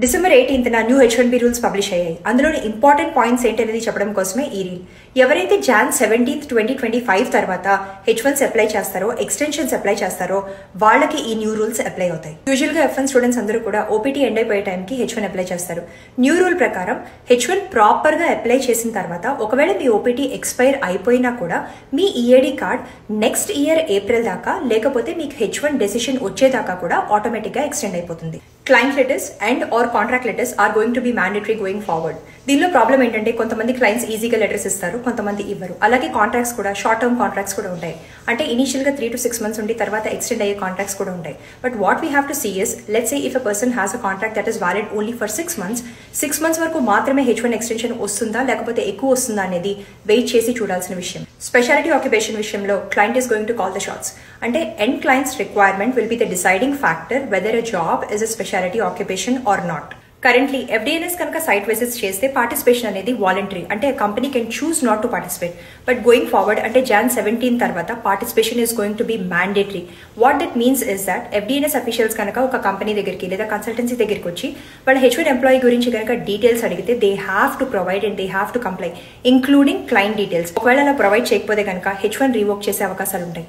December 18th new H1B rules publish అయ్యాయి. అందులోని important points ఏంటనేది చెప్పడం కోసమే ఈ రీల్. ఎవరైతే Jan 17th 2025 తర్వాత H1s అప్లై చేస్తారో, ఎక్స్టెన్షన్స్ అప్లై చేస్తారో వాళ్ళకి ఈ న్యూ రూల్స్ అప్లై అవుతాయి. యూజువల్ గా F1 స్టూడెంట్స్ అందరూ కూడా OPT ఎండ్ అయిపోయే టైంకి H1 అప్లై చేస్తారు. న్యూ రూల్ ప్రకారం H1 ప్రాపర్ గా అప్లై చేసిన తర్వాత ఒకవేళ మీ OPT ఎక్స్పైర్ అయిపోయినా కూడా మీ EAD card next year April దాకా లేకపోతే మీకు H1 డెసిషన్ వచ్చేదాకా కూడా ఆటోమేటిక్ గా ఎక్స్టెండ్ అయిపోతుంది. Client letters and or contract letters are going to be mandatory going forward. దీనిలో ప్రాబ్లం ఏంటంటే కొంతమంది క్లయింట్స్ ఈజీగా లెటర్స్ ఇస్తారు, కొంతమంది ఇవ్వరు. అలాగే కాంట్రాక్ట్స్ కూడా షార్ట్ టర్మ్ కాంట్రాక్ట్స్ కూడా ఉంటాయి. అంటే ఇనిషియల్ గా 3 to 6 months ఉండి తర్వాత ఎక్స్టెండ్ అయ్యే కాంట్రాక్ట్స్ కూడా ఉంటాయి. But what we have to see is, let's say if a person has a contract that is valid only for 6 months, 6 months వరకు మాత్రమే H1 ఎక్స్టెన్షన్ వస్తుందా లేకపోతే ఎక్కువ వస్తుందా అనేది వెయిట్ చేసి చూడాల్సిన విషయం. స్పెషాలిటీ ఆక్యుపేషన్ విషయంలో client is going to call the shots. అంటే end clients requirement will be the deciding factor whether a job is a speciality occupation or not. Currently FDNS కనుక సైట్ విజిట్స్ చేస్తే participation అనేది voluntary, అంటే company can choose not to participate. But going forward అంటే Jan 17 తర్వాత participation is going to be mandatory. What that means is that FDNS officials కనుక ఒక company దగ్గరికి లేదా కన్సల్టెన్సీ దగ్గరికి వచ్చి వాళ్ళ H1 ఎంప్లాయీ గురించి కనుక డీటెయిల్స్ అడిగితే they have to provide and they have to comply including client details. ఒకవేళ అలా ప్రొవైడ్ చేయకపోతే కనుక H1 రీవోక్ చేసే అవకాశాలు ఉంటాయి.